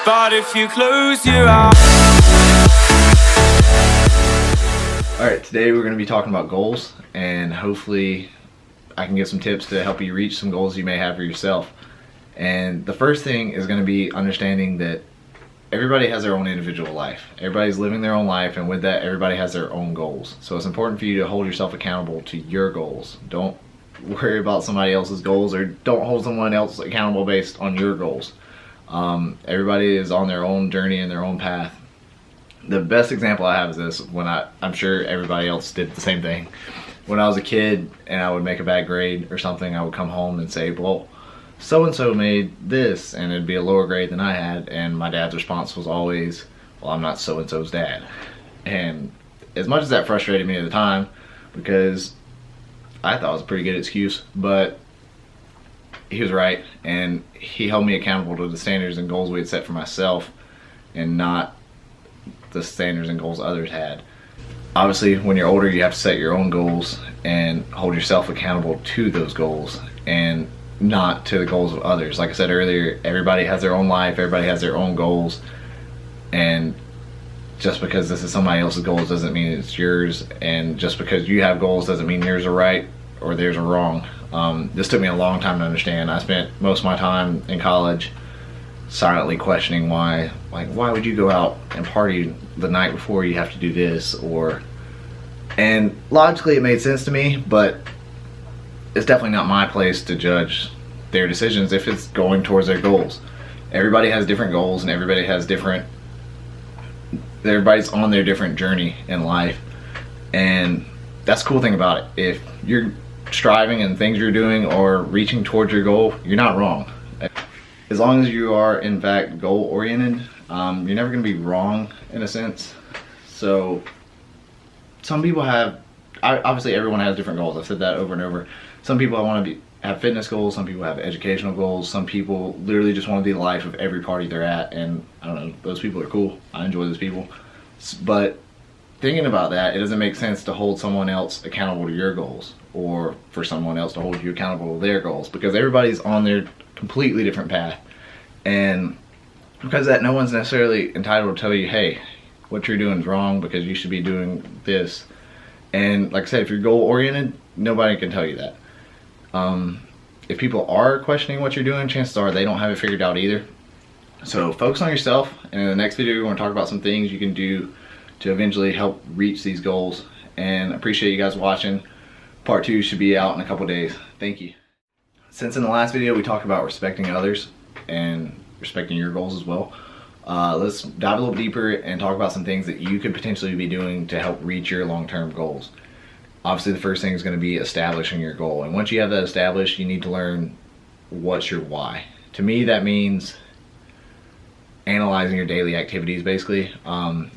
But if you close your eyes. Alright, today we're going to be talking about goals, and hopefully I can give some tips to help you reach some goals you may have for yourself. And the first thing is going to be understanding that everybody has their own individual life. Everybody's living their own life, and with that everybody has their own goals. So it's important for you to hold yourself accountable to your goals. Don't worry about somebody else's goals, or don't hold someone else accountable based on your goals. Everybody is on their own journey and their own path. The best example I have is this. When I'm sure everybody else did the same thing. When I was a kid and I would make a bad grade or something, I would come home and say, well, so-and-so made this, and it'd be a lower grade than I had, and my dad's response was always, well, I'm not so-and-so's dad. And as much as that frustrated me at the time, because I thought it was a pretty good excuse, but he was right, and he held me accountable to the standards and goals we had set for myself, and not the standards and goals others had. Obviously, when you're older, you have to set your own goals and hold yourself accountable to those goals, and not to the goals of others. Like I said earlier, everybody has their own life, everybody has their own goals, and just because this is somebody else's goals doesn't mean it's yours, and just because you have goals doesn't mean yours are right or theirs are wrong. This took me a long time to understand. I spent most of my time in college silently questioning why would you go out and party the night before you have to do this, and logically it made sense to me, but it's definitely not my place to judge their decisions if it's going towards their goals. Everybody has different goals, and everybody's on their different journey in life, and that's the cool thing about it. If you're striving and things you're doing or reaching towards your goal, you're not wrong. As long as you are in fact goal oriented, you're never going to be wrong in a sense. So some people obviously everyone has different goals. I've said that over and over. Some people have fitness goals, some people have educational goals, some people literally just want to be the life of every party they're at, and I don't know, those people are cool. I enjoy those people. But thinking about that, it doesn't make sense to hold someone else accountable to your goals, or for someone else to hold you accountable to their goals, because everybody's on their completely different path. And because of that, no one's necessarily entitled to tell you, hey, what you're doing is wrong because you should be doing this. And like I said, if you're goal oriented, nobody can tell you that. If people are questioning what you're doing, chances are they don't have it figured out either. So focus on yourself, and in the next video we're going to talk about some things you can do to eventually help reach these goals. And I appreciate you guys watching. Part 2 should be out in a couple days. Thank you. Since in the last video we talked about respecting others and respecting your goals as well, let's dive a little deeper and talk about some things that you could potentially be doing to help reach your long-term goals. Obviously the first thing is going to be establishing your goal, and once you have that established, you need to learn what's your why. To me, that means analyzing your daily activities basically.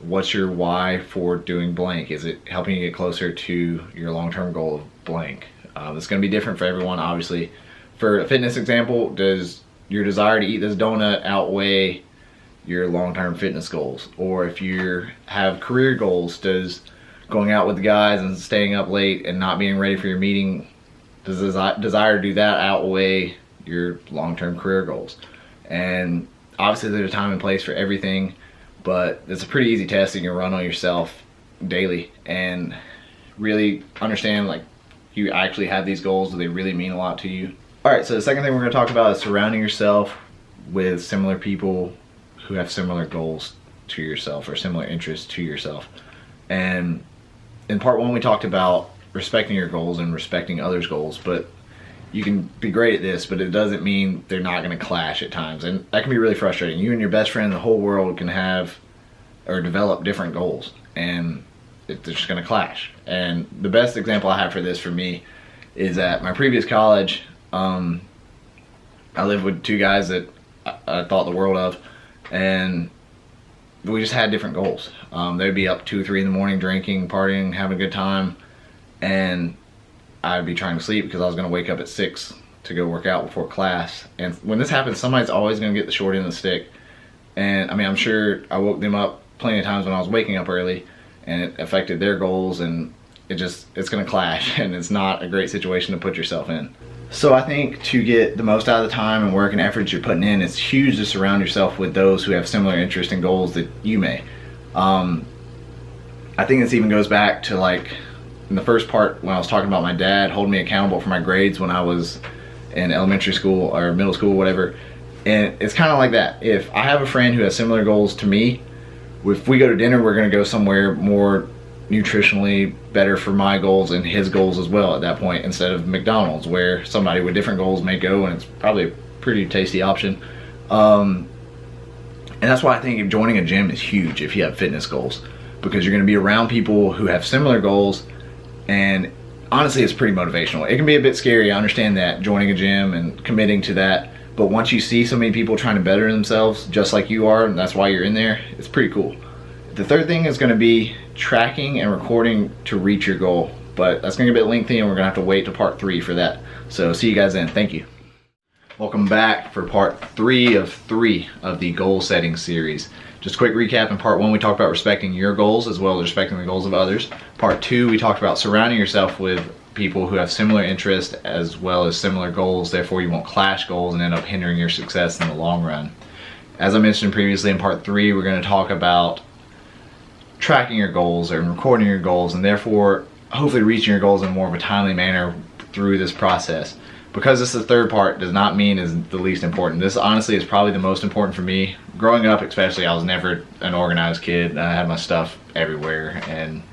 What's your why for doing blank? Is it helping you get closer to your long-term goal of blank? It's going to be different for everyone, obviously. For a fitness example, does your desire to eat this donut outweigh your long-term fitness goals? Or if you have career goals, does going out with the guys and staying up late and not being ready for your meeting, does the desire to do that outweigh your long-term career goals? And obviously there's a time and place for everything, but it's a pretty easy test that you can run on yourself daily and really understand, like, you actually have these goals. Do they really mean a lot to you? Alright, so the second thing we're going to talk about is surrounding yourself with similar people who have similar goals to yourself or similar interests to yourself. And in part 1 we talked about respecting your goals and respecting others' goals, but you can be great at this, but it doesn't mean they're not going to clash at times, and that can be really frustrating. You and your best friend in the whole world can have or develop different goals, and they're just going to clash. And the best example I have for this for me is at my previous college. I lived with 2 guys that I thought the world of, and we just had different goals. They'd be up 2 or 3 in the morning drinking, partying, having a good time, and I'd be trying to sleep because I was going to wake up at 6 to go work out before class. And when this happens, somebody's always going to get the short end of the stick. And I mean, I'm sure I woke them up plenty of times when I was waking up early, and it affected their goals, and it's going to clash, and it's not a great situation to put yourself in. So I think to get the most out of the time and work and efforts you're putting in, it's huge to surround yourself with those who have similar interests and goals that you may. I think this even goes back to, like, in the first part when I was talking about my dad holding me accountable for my grades when I was in elementary school or middle school, whatever. And it's kind of like that. If I have a friend who has similar goals to me, if we go to dinner, we're going to go somewhere more nutritionally better for my goals and his goals as well at that point, instead of McDonald's, where somebody with different goals may go and it's probably a pretty tasty option. And that's why I think joining a gym is huge if you have fitness goals, because you're going to be around people who have similar goals, and honestly it's pretty motivational. It can be a bit scary, I understand that, joining a gym and committing to that, but once you see so many people trying to better themselves just like you are, and that's why you're in there, it's pretty cool. The third thing is going to be tracking and recording to reach your goal, but that's going to get a bit lengthy and we're going to have to wait to part 3 for that. So see you guys then. Thank you. Welcome back for part 3 of the goal setting series. Just a quick recap. In part 1 we talked about respecting your goals as well as respecting the goals of others. Part 2 we talked about surrounding yourself with people who have similar interests as well as similar goals, therefore you won't clash goals and end up hindering your success in the long run. As I mentioned previously, in part 3 we're going to talk about tracking your goals and recording your goals, and therefore hopefully reaching your goals in more of a timely manner through this process. Because this is the third part does not mean is the least important. This honestly is probably the most important for me. Growing up especially, I was never an organized kid. I had my stuff everywhere and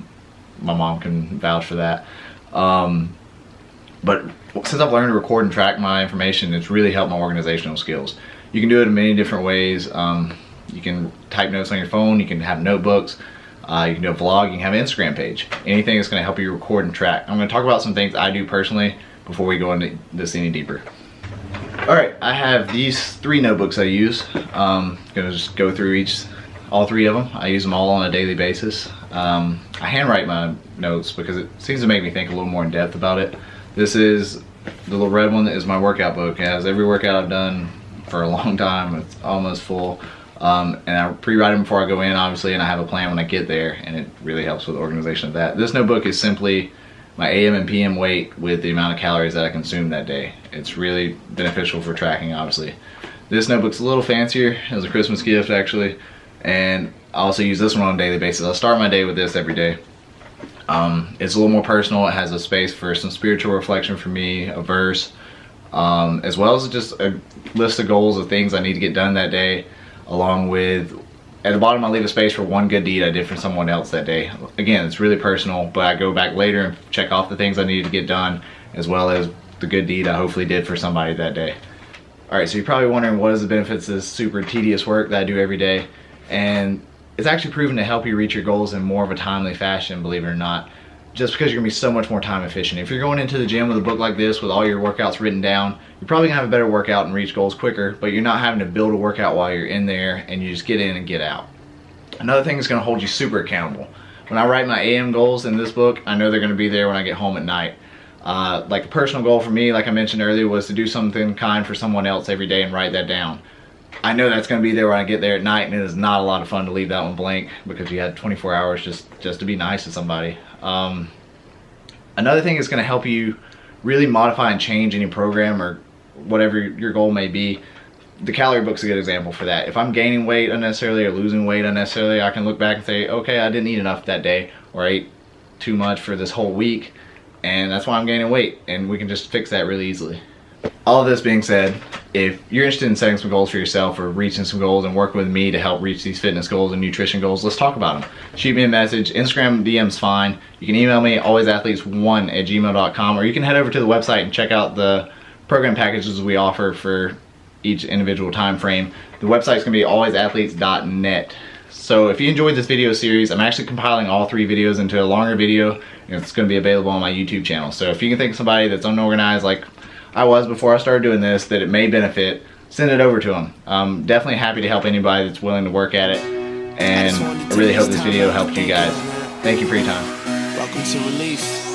my mom can vouch for that. But since I've learned to record and track my information, it's really helped my organizational skills. You can do it in many different ways. You can type notes on your phone, you can have notebooks, you can do a vlog, you can have an Instagram page. Anything that's going to help you record and track. I'm going to talk about some things I do personally before we go into this any deeper. Alright, I have these 3 notebooks I use. I'm going to just go through all 3 of them. I use them all on a daily basis. I handwrite my notes because it seems to make me think a little more in depth about it. This is the little red one that is my workout book. It has every workout I've done for a long time. It's almost full. And I pre-write them before I go in, obviously, and I have a plan when I get there, and it really helps with the organization of that. This notebook is simply my AM and PM weight with the amount of calories that I consume that day. It's really beneficial for tracking, obviously. This notebook's a little fancier as a Christmas gift, actually, and I also use this one on a daily basis. I start my day with this every day. It's a little more personal. It has a space for some spiritual reflection for me, a verse, as well as just a list of goals of things I need to get done that day, along with, at the bottom I leave a space for one good deed I did for someone else that day. Again, it's really personal, but I go back later and check off the things I needed to get done, as well as the good deed I hopefully did for somebody that day. Alright, so you're probably wondering what is the benefits of this super tedious work that I do every day, and it's actually proven to help you reach your goals in more of a timely fashion, believe it or not, just because you're going to be so much more time efficient. If you're going into the gym with a book like this with all your workouts written down, you're probably going to have a better workout and reach goals quicker, but you're not having to build a workout while you're in there, and you just get in and get out. Another thing that's going to hold you super accountable. When I write my AM goals in this book, I know they're going to be there when I get home at night. Like a personal goal for me, like I mentioned earlier, was to do something kind for someone else every day and write that down. I know that's going to be there when I get there at night, and it is not a lot of fun to leave that one blank because you had 24 hours just to be nice to somebody. Another thing that's going to help you really modify and change any program or whatever your goal may be, the calorie book's a good example for that. If I'm gaining weight unnecessarily or losing weight unnecessarily, I can look back and say, okay, I didn't eat enough that day, or I ate too much for this whole week, and that's why I'm gaining weight, and we can just fix that really easily. All of this being said, if you're interested in setting some goals for yourself or reaching some goals and working with me to help reach these fitness goals and nutrition goals, let's talk about them. Shoot me a message. Instagram DM's fine. You can email me, alwaysathletes1@gmail.com, or you can head over to the website and check out the program packages we offer for each individual time frame. The website's going to be alwaysathletes.net. So if you enjoyed this video series, I'm actually compiling all 3 videos into a longer video, and it's going to be available on my YouTube channel. So if you can think of somebody that's unorganized like I was before I started doing this that it may benefit, send it over to them. I'm definitely happy to help anybody that's willing to work at it, and I really hope this video helped you guys. Thank you for your time. Welcome to Relief.